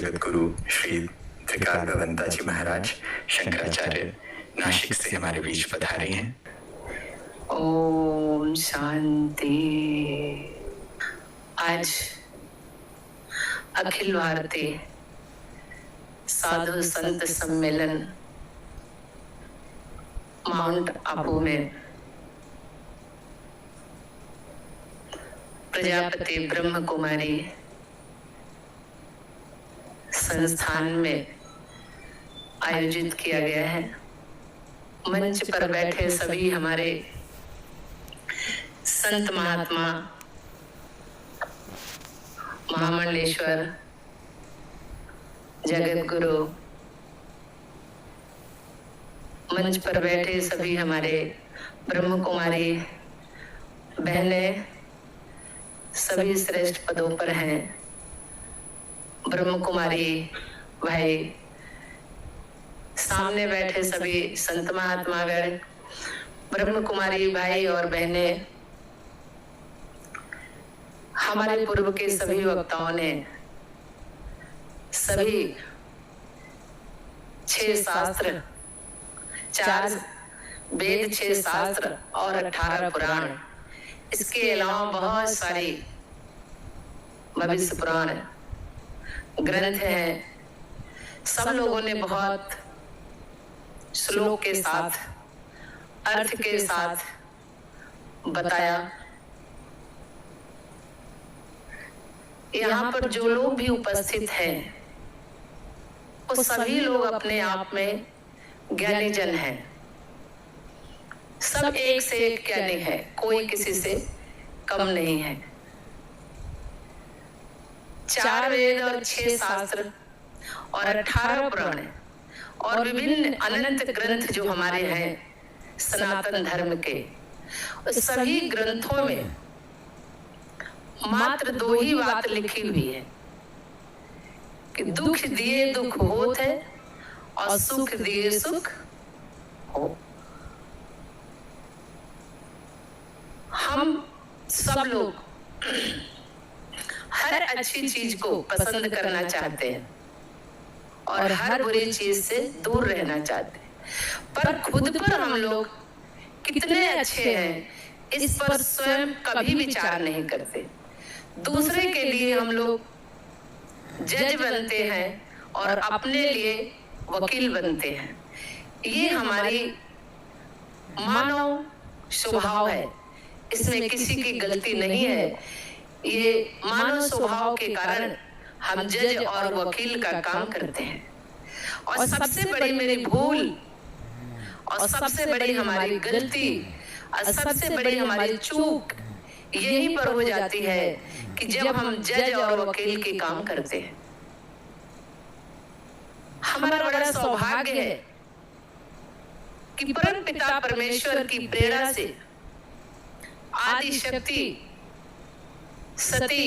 जगत गुरु श्री त्रिकाल भवंता जी महाराज शंकराचार्य नासिक से हमारे बीच पधारे हैं। ओम शांति। आज अखिल भारतीय साधु संत सम्मेलन माउंट आबू में प्रजापति ब्रह्म कुमारी संस्थान में आयोजित किया गया है। मंच पर बैठे सभी हमारे संत महात्मा, महामंडलेश्वर, जगत गुरु, मंच पर बैठे सभी हमारे ब्रह्म कुमारी बहनें सभी श्रेष्ठ पदों पर हैं। ब्रह्म कुमारी भाई, सामने बैठे सभी संत महात्मागण, ब्रह्म कुमारी भाई और बहनें, हमारे पूर्व के सभी वक्ताओं ने सभी 6 शास्त्र, 4 वेद, 6 शास्त्र और 18 पुराण, इसके अलावा बहुत सारी भविष्य पुराण ग्रंथ हैं। सब लोगों ने बहुत श्लोक के साथ, अर्थ के साथ बताया। यहाँ पर जो लोग भी उपस्थित हैं वो सभी लोग अपने आप में ज्ञानी जन हैं। सब एक से एक ज्ञानी है, कोई किसी से कम नहीं है। 4 वेद और 6 शास्त्र और 18 पुराण और विभिन्न अनंत ग्रंथ जो हमारे हैं सनातन धर्म के, सभी ग्रंथों में मात्र 2 ही बात लिखी हुई है कि दुख दिए दुख होत है और सुख दिए सुख हो। हम सब लोग हर अच्छी चीज को पसंद करना चाहते हैं और हर बुरी चीज से दूर रहना चाहते हैं, पर खुद पर हम लोग कितने अच्छे हैं इस पर स्वयं कभी विचार नहीं करते। दूसरे के लिए हम लोग जज बनते हैं और अपने लिए वकील बनते हैं। ये हमारी मानव स्वभाव है, इसमें किसी की गलती नहीं है। ये मानव स्वभाव के कारण हम जज और वकील का काम करते हैं। और सबसे बड़ी मेरी भूल और सबसे बड़ी हमारी गलती और सबसे बड़ी हमारी चूक यहीं पर हो जाती है कि जब हम जज और वकील के काम करते हैं। हमारा बड़ा सौभाग्य है कि परम पिता परमेश्वर की प्रेरणा से आदि शक्ति, सती,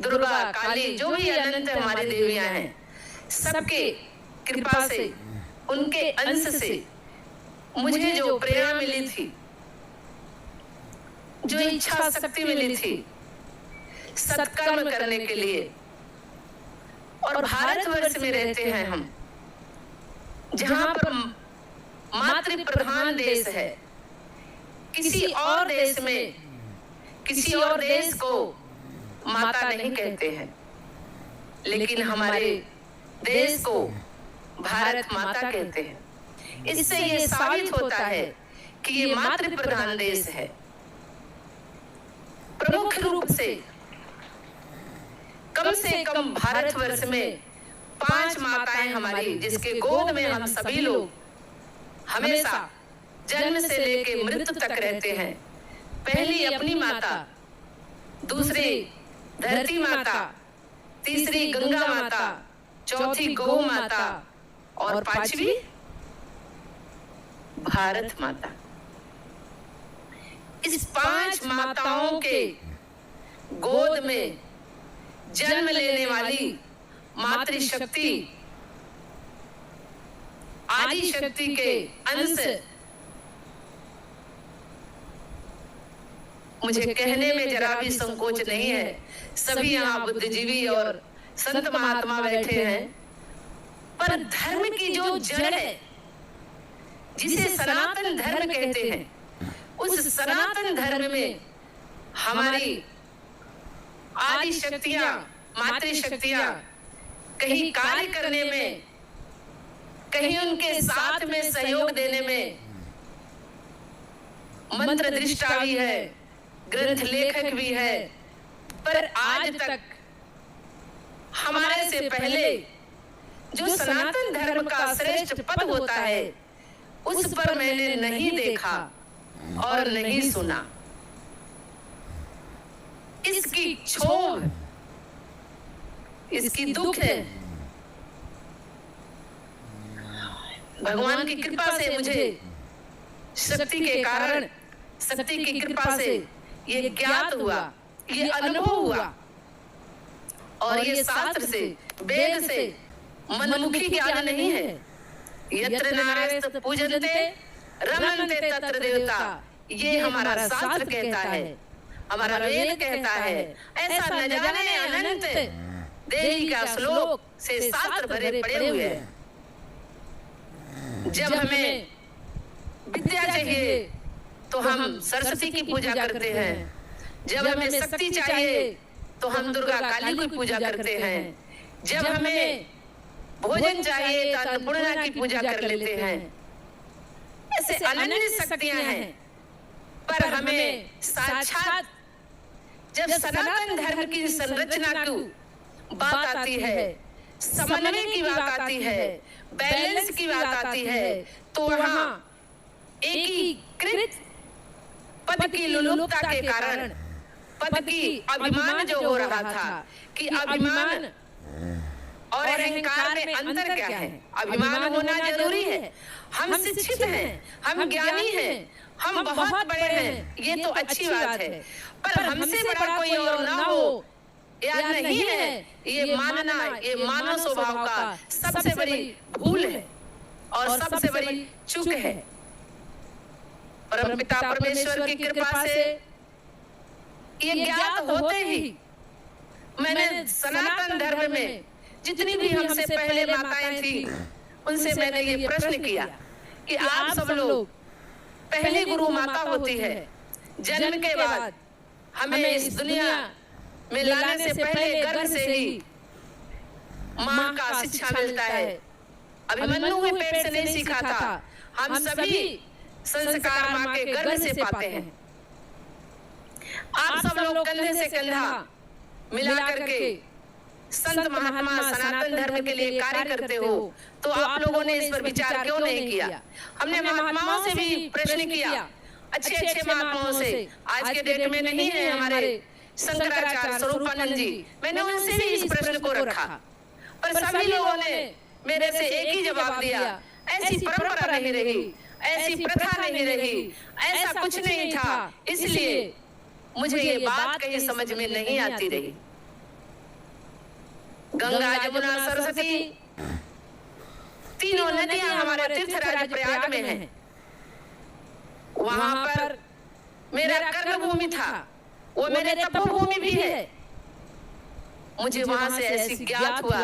दुर्गा, काली, जो भी अनंत हमारी देवियां हैं, सबके कृपा से, उनके अंश से मुझे जो प्रेरणा मिली थी, जो इच्छा शक्ति मिली थी सत्कर्म करने के लिए, और भारतवर्ष में रहते हैं हम, जहां पर मातृ प्रधान देश है। किसी और देश में किसी और देश को माता नहीं कहते हैं, लेकिन हमारे देश को भारत माता कहते हैं। इससे ये साबित होता है कि ये मातृ प्रधान देश है। प्रमुख रूप से कम भारतवर्ष में 5 माताएं हमारी, जिसके गोद में हम सभी लोग हमेशा जन्म से लेके मृत्यु तक रहते हैं। पहली अपनी माता, दूसरी धरती माता, तीसरी गंगा माता, चौथी गौ माता और 5वीं भारत माता। इस 5 माताओं के गोद में जन्म लेने वाली मातृशक्ति, आदि शक्ति के अंश, मुझे कहने में जरा भी संकोच नहीं है। सभी यहाँ बुद्धिजीवी और संत महात्मा बैठे हैं, पर धर्म की जो जड़ है, जिसे सनातन धर्म कहते हैं, उस सनातन धर्म में हमारी आदि शक्तियां, मातृशक्तियां कहीं कार्य करने में, कहीं उनके साथ में सहयोग देने में मंत्र दृष्टा भी है, ग्रंथ लेखक भी है, पर आज तक हमारे से पहले जो सनातन धर्म का श्रेष्ठ पद होता है, उस पर मैंने नहीं देखा और नहीं सुना। इसकी क्षोभ, इसकी दुख है। भगवान की कृपा से मुझे शक्ति के कारण, शक्ति की कृपा से ये ज्ञात हुआ, ये अनुभव हुआ, और ये शास्त्र से, वेद से मनमुखी ज्ञान नहीं है। यत्र नारायण पूजन्ते रमन्ते तत्र देवता, ये हमारा शास्त्र कहता है, हमारा वेद कहता है। ऐसा न जाने अनंत देवी का श्लोक से शास्त्र भरे पड़े हुए हैं। जब हमें विद्या चाहिए तो हम सरस्वती की पूजा करते हैं, जब हमें शक्ति चाहिए तो हम दुर्गा काली की पूजा करते हैं, जब हमें भोजन चाहिए तो अन्नपूर्णा की पूजा कर लेते हैं। ऐसे अनन्य शक्तियां हैं, पर हमें साक्षात जब सनातन धर्म की संरचना की बात आती है, समन्वय की बात आती है, बैलेंस की बात आती है, तो वहाँ एकीकृत पद की लुलुपता के कारण, पद की अभिमान जो हो रहा था, कि अभिमान और अहंकार में अंतर क्या है। अभिमान होना जरूरी है, हम शिक्षित हैं, हम ज्ञानी हैं, हम बहुत बड़े हैं, ये तो अच्छी बात है, पर हमसे बड़ा कोई और ना हो या नहीं है, ये मानना, ये मानव स्वभाव का सबसे बड़ी भूल है और सबसे बड़ी चूक है। परमपिता परमेश्वर की कृपा से ये ज्ञात होते ही मैंने सनातन धर्म में जितनी भी हमसे पहले माताएं थी, उनसे मैंने ये प्रश्न किया कि आप सब लोग, पहली गुरु माता होती है, जन्म के बाद हमें इस दुनिया में लाने से पहले गर्भ से ही माँ का शिक्षा मिलता है। अभिमन्यु भी पेट से नहीं सीखा था, हम सभी संस्कार माँ के गर्भ से पाते हैं। आप सब लोग कंधे से कंधा मिला करके संत महात्मा सनातन धर्म के लिए कार्य करते हो, तो आप लोगों ने इस पर विचार क्यों नहीं किया। हमने महात्माओं से भी प्रश्न किया, अच्छे अच्छे महात्माओं से, आज के डेट में नहीं है हमारे शंकराचार्य स्वरूपानंद जी, मैंने उनसे भी इस प्रश्न को रखा, पर सभी लोगों ने मेरे से एक ही जवाब दिया, ऐसी परंपरा नहीं रही, ऐसी प्रथा नहीं रही, ऐसा कुछ नहीं था, इसलिए मुझे ये बात कहीं समझ में नहीं आती रही। गंगा, जमुना, सरस्वती तीनों नदियां हमारे तीर्थराज प्रयाग में हैं। वहां पर मेरा कर्म भूमि था, वो मेरे तपोभूमि भी है। मुझे वहां से ऐसी ज्ञात हुआ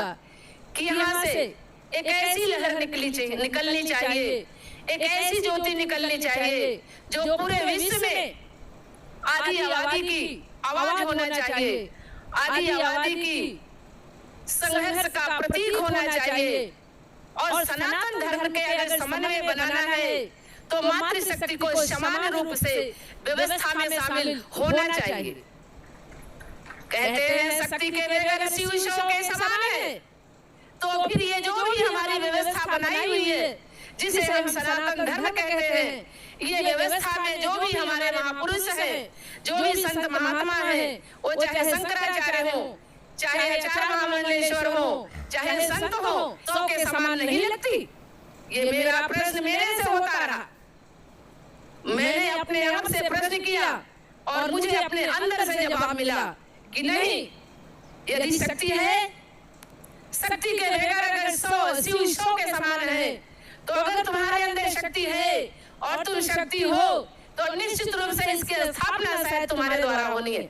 कि यहाँ से एक ऐसी लहर निकलनी चाहिए, एक ऐसी ज्योति निकलनी चाहिए जो पूरे विश्व में आदि आबादी की आवाज होना चाहिए, आदि आबादी की संघर्ष का प्रतीक होना चाहिए। और सनातन धर्म के अगर समन्वय बनाना है तो मातृशक्ति को समान रूप से व्यवस्था में शामिल होना चाहिए। कहते हैं शक्ति के बगैर शिव के समान है, तो फिर ये जो भी हमारी व्यवस्था बनाई हुई है, जिसे हम सनातन धर्म कहते हैं, ये व्यवस्था में जो भी हमारे महापुरुष हैं, जो भी संत महात्मा हैं, वो चाहे शंकराचार्य हो, चाहे आचार्य महामंडलेश्वर हो, चाहे संत हो, तो के समान नहीं लगती। ये मेरा प्रश्न मेरे से होता रहा, मैंने अपने आप से प्रश्न किया और मुझे अपने अंदर से जवाब मिला कि नहीं, यदि शक्ति है, शक्ति के बगैर अगर शिव के समान है, तो अगर तुम्हारे अंदर शक्ति है और तुम शक्ति हो, तो निश्चित रूप से इसकी स्थापना शायद तुम्हारे द्वारा होनी है।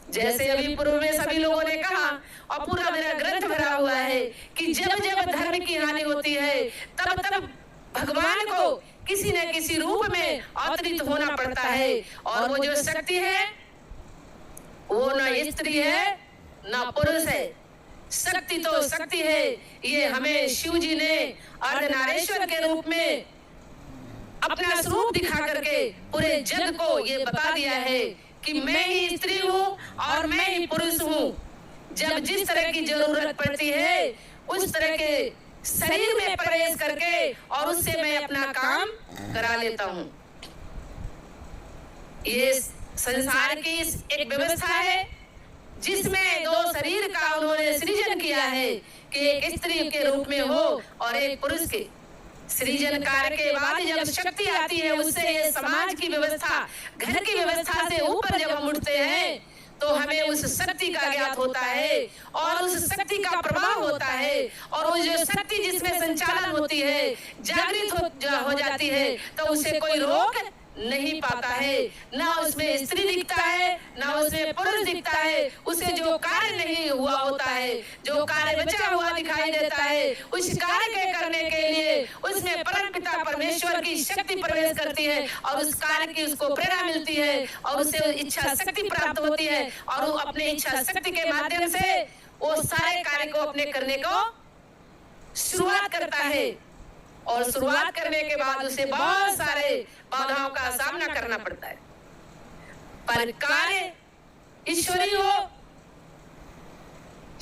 जैसे अभी पूर्व में सभी लोगों ने कहा और पूरा मेरा ग्रंथ भरा हुआ है कि जब जब धर्म की हानि होती है तब तब भगवान को किसी न किसी रूप में अवतरित होना पड़ता है। और वो जो शक्ति है वो न स्त्री है न पुरुष है, शक्ति तो शक्ति है। ये हमें शिव जी ने अर्धनारेश्वर के रूप में अपना स्वरूप दिखा करके पूरे जग को ये बता दिया है कि मैं ही स्त्री हूँ और मैं ही पुरुष हूँ। जब जिस तरह की जरूरत पड़ती है उस तरह के शरीर में प्रवेश करके और उससे मैं अपना काम करा लेता हूँ। ये संसार की एक व्यवस्था है जिसमें दो शरीर का उन्होंने सृजन किया है कि एक स्त्री के रूप में हो और एक पुरुष के। सृजन कार्य के बाद जब शक्ति आती है उससे ये समाज की व्यवस्था, घर की व्यवस्था से ऊपर जब हम उठते हैं तो हमें उस शक्ति का ज्ञात होता है और उस शक्ति का प्रभाव होता है। और वो जो शक्ति जिसमें संचालन होती है, जागृत हो जाती है तो उसे कोई रोक नहीं पाता है। ना उसमें स्त्री दिखता है ना उसमें पुरुष दिखता है। उसे जो कार्य नहीं हुआ होता है, जो कार्य बचा हुआ दिखाई देता है, उस कार्य के करने के लिए उसमें परमपिता परमेश्वर की शक्ति प्रवेश करती है और उस कार्य की उसको प्रेरणा मिलती है और उसे इच्छा शक्ति प्राप्त होती है और वो अपने इच्छा शक्ति के माध्यम से वो सारे कार्य को अपने करने को शुरुआत करता है। और शुरुआत करने के बाद उसे बहुत सारे बाधाओं का सामना करना पड़ता है। पर कार्य ईश्वरी हो,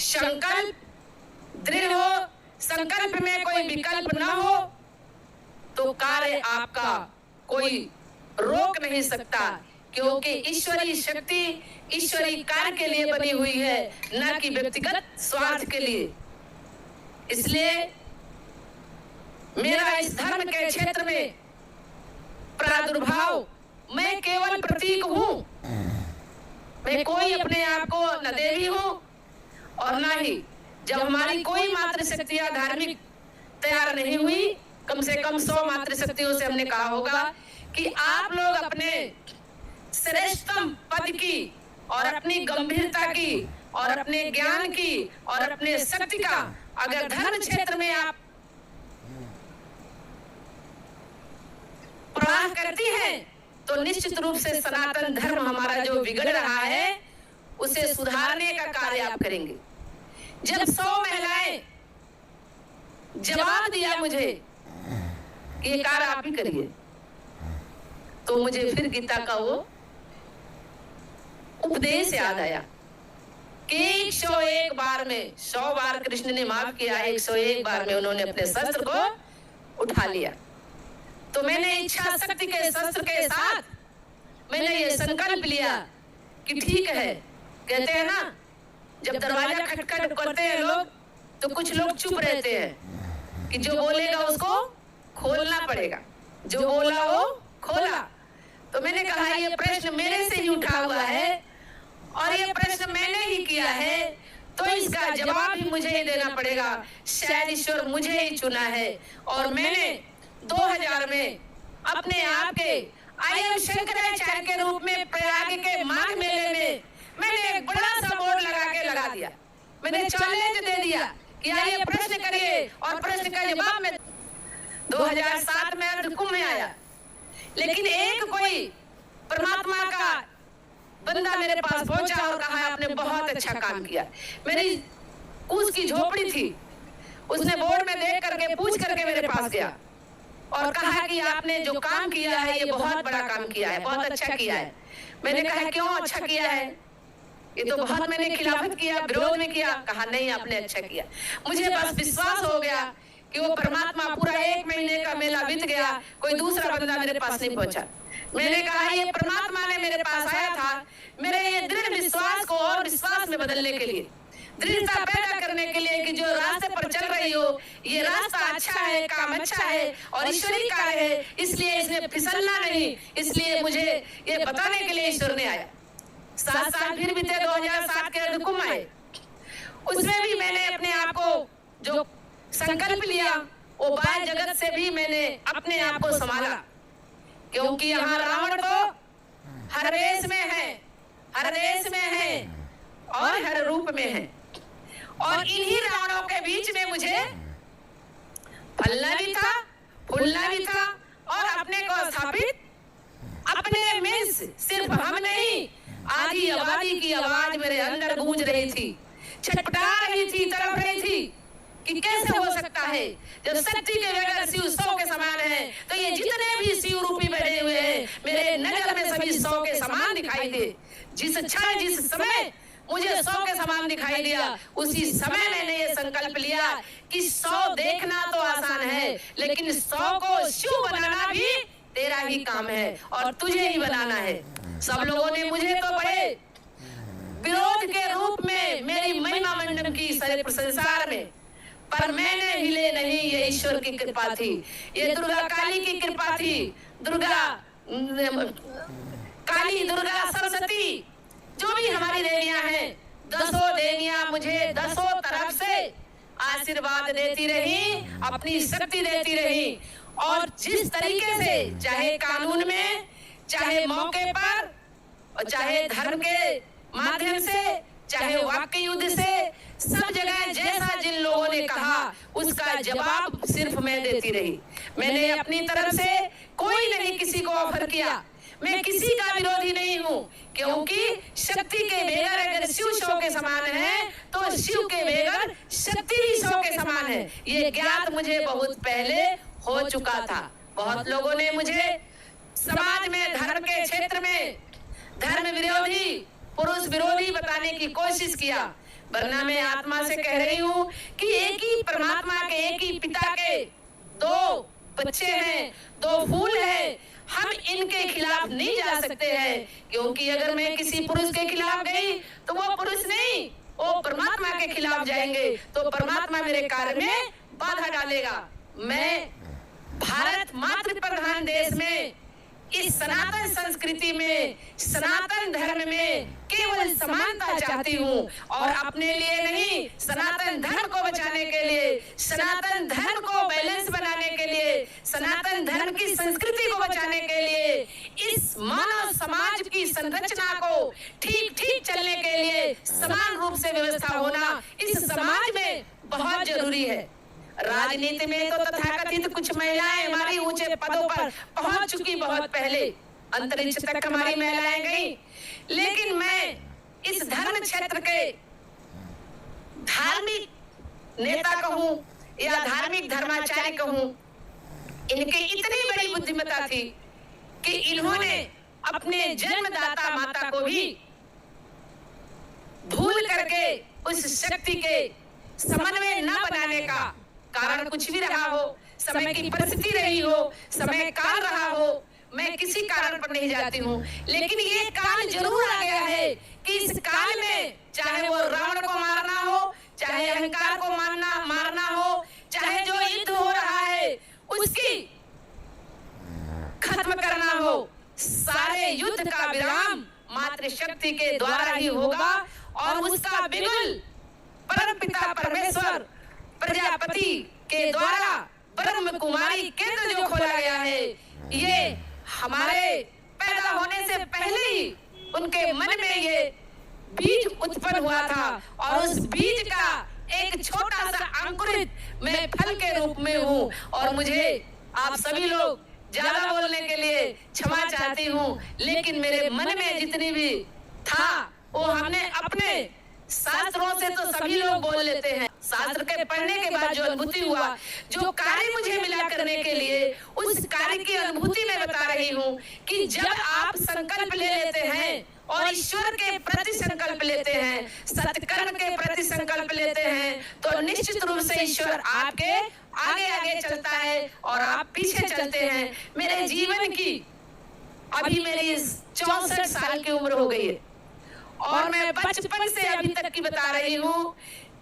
संकल्प दृढ़ हो, संकल्प में कोई विकल्प ना हो तो कार्य आपका कोई रोक नहीं सकता, क्योंकि ईश्वरी शक्ति ईश्वरी कार्य के लिए बनी हुई है, न कि व्यक्तिगत स्वार्थ के लिए। इसलिए मेरा इस धर्म के क्षेत्र में प्रादुर्भाव, मैं केवल प्रतीक हूँ। मैं कोई अपने आप को न देवी हूँ और न ही, जब हमारी कोई मातृशक्तियाँ धार्मिक तैयार नहीं हुई, कम से कम 100 मातृशक्तियों से हमने कहा होगा कि आप लोग अपने श्रेष्ठतम पद की और अपनी गंभीरता की और अपने ज्ञान की और अपने शक्ति का अगर धर्म क्षेत्र में आप प्रवाह करती हैं तो निश्चित रूप से सनातन धर्म हमारा जो बिगड़ रहा है उसे सुधारने का कार्य आप करेंगे। जब 100 महिलाएं जवाब दिया मुझे कि ये कार्य आप ही करिए, तो मुझे फिर गीता का वो उपदेश याद आया कि 101 बार में 100 बार कृष्ण ने माफ किया, 101 बार में उन्होंने अपने शस्त्र को उठा लिया। तो मैंने इच्छा शक्ति के शस्त्र के साथ मैंने ये संकल्प लिया कि ठीक है, कहते हैं ना जब दरवाजा खटखट करते हैं लोग तो कुछ लोग चुप रहते हैं कि जो बोलेगा उसको खोलना पड़ेगा, जो बोला वो खोला। तो मैंने कहा ये प्रश्न मेरे से ही उठा हुआ है और ये प्रश्न मैंने ही किया है तो इसका जवाब भी मुझे ही देना पड़ेगा। शायद ईश्वर मुझे ही चुना है और मैंने 2000 में अपने आप के आई एम शंकराचार्य के रूप में प्रयाग के माघ मेले में मैंने एक बड़ा सा बोर्ड लगा दिया। मैंने चैलेंज दे दिया कि आइए प्रश्न करिए और प्रश्न का जवाब में 2007 में अर्धकुंभ में आया, लेकिन एक कोई परमात्मा का बंदा मेरे पास पहुंचा और कहा आपने बहुत अच्छा काम किया। मेरी उसकी झोपड़ी थी, उसने बोर्ड में देख करके पूछ करके मेरे पास गया और कहा कि आपने जो काम किया है ये बहुत बड़ा काम किया है, बहुत अच्छा किया है। मैंने कहा क्यों अच्छा किया है? ये तो बहुत मैंने खिलाफत किया, विरोध में किया। कहा नहीं आपने अच्छा किया। मुझे बस विश्वास हो गया कि वो परमात्मा पूरा 1 महीने का मेला बीत गया, कोई दूसरा बंदा मेरे पास नहीं पहुंचा। मैंने कहा ये परमात्मा ने मेरे पास आया था मेरे ये दृढ़ विश्वास को और विश्वास में बदलने के लिए, दृढ़ता पैदा करने के लिए कि जो रास्ते पर चल रही हो ये रास्ता अच्छा है, काम अच्छा है और ईश्वरी कार्य है, इसलिए इसमें फिसलना नहीं। इसलिए मुझे ये बताने के लिए ईश्वर ने आया। 7 साल फिर बीते, 2007 के अर्धकुंभ आए, उसमें भी मैंने अपने आप को जो संकल्प लिया वो बाह्य जगत से भी मैंने अपने आप को संभाला, क्योंकि यहाँ रावण तो हर वेश में है, हर देश में है और हर रूप में है। और इन्हीं रावणों के बीच में मुझे फलना भी था, फूलना भी था और अपने को स्थापित अपने में सिर्फ हम नहीं, आधी आबादी की आवाज मेरे अंदर गूंज रही थी, छटपटा रही थी, तड़प रही थी कि कैसे हो सकता है जब शक्ति के बगैर शिव 100 के समान है, तो ये जितने भी शिव रूपी बैठे हुए हैं मेरे नजर में सभी 100 के समान दिखाई दे। जिस क्षण जिस समय मुझे 100 के समान दिखाई दिया, उसी समय मैंने ये संकल्प लिया कि 100 देखना तो आसान है, लेकिन 100 को शिव बनाना भी तेरा ही काम है और तुझे ही बनाना है। सब लोगों ने मुझे तो बड़े विरोध के रूप में मेरी महिमा मंडन की सारे संसार में, पर मैंने हिले नहीं, ये ईश्वर की कृपा थी, ये दुर्गा काली की कृपा थी। दुर्गा काली, दुर्गा, सरस्वती, जो भी हमारी देवियां हैं, 10 देवियां मुझे 10 तरफ से आशीर्वाद देती रही, अपनी शक्ति देती रही। और जिस तरीके से, चाहे कानून में, चाहे मौके पर, और चाहे धर्म के माध्यम से, चाहे वाक्य युद्ध से, सब जगह जैसा जिन लोगों ने कहा उसका जवाब सिर्फ मैं देती रही। मैंने अपनी तरफ से कोई नहीं किसी को ऑफर किया, मैं किसी का विरोधी नहीं हूँ, क्योंकि शक्ति के बगैर अगर शिव 100 के समान है तो शिव के बगैर शक्ति भी 100 के समान है। ये ज्ञात मुझे बहुत पहले हो चुका था। बहुत लोगों ने मुझे समाज में, धर्म के क्षेत्र में धर्म विरोधी, पुरुष विरोधी बताने की कोशिश किया, वरना मैं आत्मा से कह रही हूँ कि एक ही परमात्मा के, एक ही पिता के 2 बच्चे हैं, 2 फूल हैं। हम इनके खिलाफ नहीं जा सकते हैं, क्योंकि अगर मैं किसी पुरुष के खिलाफ गई तो वो पुरुष नहीं, वो परमात्मा के खिलाफ जाएंगे, तो परमात्मा मेरे कार्य में बाधा डालेगा। मैं भारत मातृ प्रधान देश में, इस सनातन संस्कृति में, सनातन धर्म में केवल समानता चाहती हूँ, और अपने लिए नहीं, सनातन धर्म को बचाने के लिए, सनातन धर्म को बैलेंस बनाने के लिए, सनातन धर्म की संस्कृति को बचाने के लिए, इस मानव समाज की संरचना को ठीक ठीक चलने के लिए समान रूप से व्यवस्था होना इस समाज में बहुत जरूरी है। राजनीति में तो तथाकथित कुछ महिलाएं हमारी ऊंचे पदों पर पहुंच चुकी, बहुत पहले अंतरिक्ष तक हमारी महिलाएं गई, लेकिन मैं इस धर्म क्षेत्र के धार्मिक नेता कहूं या धार्मिक धर्माचार्य कहूं, इनकी इतनी बड़ी बुद्धिमत्ता थी कि इन्होंने अपने जन्मदाता माता को भी भूल करके उस शक्ति के समन्वय न बनाने का कारण कुछ भी रहा हो, समय की परिस्थिति रही हो, समय काल रहा हो, मैं किसी कारण पर नहीं जाती हूँ, लेकिन ये काल जरूर आ गया है कि इस काल में चाहे वो रावण को मारना हो, चाहे अहंकार को मारना हो, चाहे जो युद्ध हो रहा है उसकी खत्म करना हो, सारे युद्ध का विराम मातृशक्ति के द्वारा ही होगा। और उसका बिगुल परमपिता परमेश्वर प्रजापति के द्वारा ब्रह्म कुमारी केंद्र जो खोला गया है, ये हमारे पैदा होने से पहले ही उनके मन में ये बीज उत्पन्न हुआ था, और उस बीज का एक छोटा सा अंकुरित मैं फल के रूप में हूँ। और मुझे आप सभी लोग ज्यादा बोलने के लिए क्षमा चाहती हूँ, लेकिन मेरे मन में जितनी भी था वो हमने अपने शास्त्रों से तो सभी लोग बोल लेते हैं, शास्त्र के पढ़ने के बाद जो अनुभूति हुआ, जो कार्य मुझे मिला करने के लिए, उस कार्य की अनुभूति मैं बता रही हूँ कि जब आप संकल्प ले लेते हैं और ईश्वर के प्रति संकल्प लेते हैं, सत्कर्म के प्रति संकल्प लेते हैं, तो निश्चित रूप से ईश्वर आपके आगे आगे चलता है और आप पीछे चलते हैं। मेरे जीवन की अभी मेरी 64 साल की उम्र हो गई है, और मैं बचपन से अभी तक की बता रही हूँ,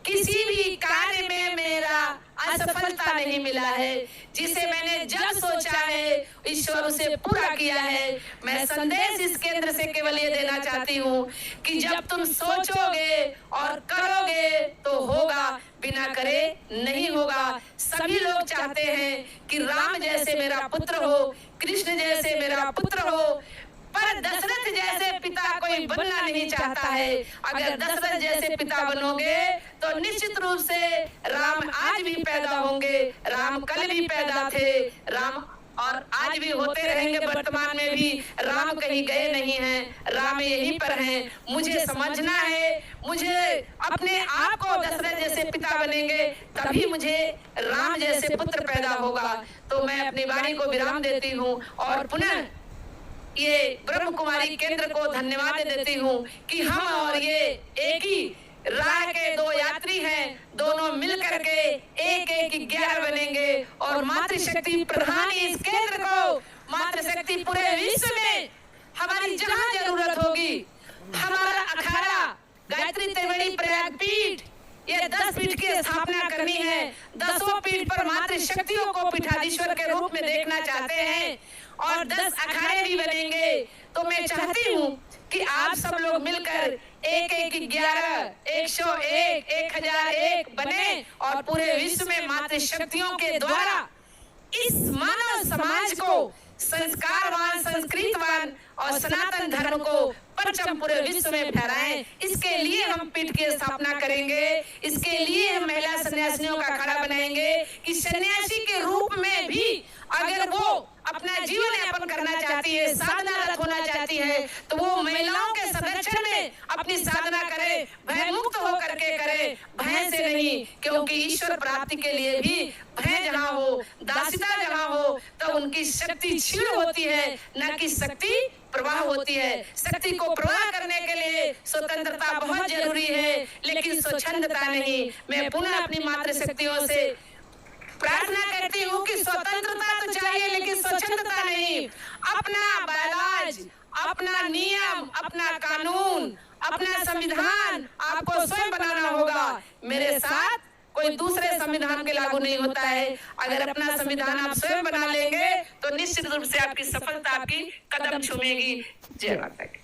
किसी भी कार्य में मेरा असफलता नहीं मिला है। जिसे मैंने जब सोचा है ईश्वर उसे पूरा किया है। मैं संदेश इस केंद्र से केवल ये देना चाहती हूँ कि जब तुम सोचोगे और करोगे तो होगा, बिना करे नहीं होगा। सभी लोग चाहते हैं कि राम जैसे मेरा पुत्र हो, कृष्ण जैसे मेरा पुत्र हो, पर पर दशरथ जैसे पिता कोई बनना नहीं चाहता है। अगर दशरथ जैसे पिता बनोगे तो निश्चित रूप से राम आज भी पैदा होंगे, राम कल भी पैदा थे, राम और आज भी होते रहेंगे, वर्तमान में भी। राम कहीं गए नहीं हैं, राम यहीं पर हैं। मुझे समझना है, मुझे अपने आप को दशरथ जैसे पिता बनेंगे तभी मुझे राम जैसे पुत्र पैदा होगा। तो मैं अपनी वाणी को विराम देती हूँ और पुनः ये ब्रह्म कुमारी केंद्र को धन्यवाद देती हूँ कि हम और ये एक ही राह के दो यात्री हैं, दोनों मिलकर के एक 11 बनेंगे और मातृशक्ति प्रधान इस केंद्र को, मातृशक्ति पूरे विश्व में हमारी जहाँ जरूरत होगी, हमारा अखाड़ा गायत्री त्रिवेणी प्रयाग पीठ, ये 10 पीठ की स्थापना करनी है। 10 पीठ पर मातृशक्तियों को पीठाधीश्वर के रूप में देखना चाहते हैं और 10 अखाड़े भी बनेंगे। तो मैं चाहती हूँ कि आप सब लोग मिलकर 11, 101, 1001 बने और पूरे विश्व में मातृशक्तियों के द्वारा इस मानव समाज को संस्कारवान, संस्कृतवान और सनातन धर्म को परचम पूरे विश्व में फहराएं। इसके लिए हम पीठ की स्थापना करेंगे, इसके लिए हम महिला सन्यासिनियों का अखाड़ा बनाएंगे कि सन्यासी के रूप में भी अगर वो अपना जीवन यापन करना चाहती है, साधनारत होना चाहती है, तो वो महिलाओं के संरक्षण में अपनी साधना करे, भय मुक्त होकर के करे, भय से नहीं, क्योंकि ईश्वर प्राप्ति के लिए भी भय जहाँ हो, दासिता जहाँ हो, तो उनकी शक्ति क्षीण होती है, न कि शक्ति प्रवाह होती है। शक्ति को प्रवाह करने के लिए स्वतंत्रता बहुत जरूरी है, लेकिन स्वच्छंदता नहीं। मैं पुनः अपनी मातृशक्तियों से प्रार्थना करती हूँ कि स्वतंत्रता तो चाहिए लेकिन स्वच्छंदता नहीं। अपना बायलाज, अपना नियम, अपना कानून, अपना संविधान आपको स्वयं बनाना होगा। मेरे साथ कोई दूसरे संविधान के लागू नहीं होता है। अगर अपना संविधान आप स्वयं बना लेंगे तो निश्चित रूप से आपकी सफलता आपकी कदम छूमेगी। जय माता की।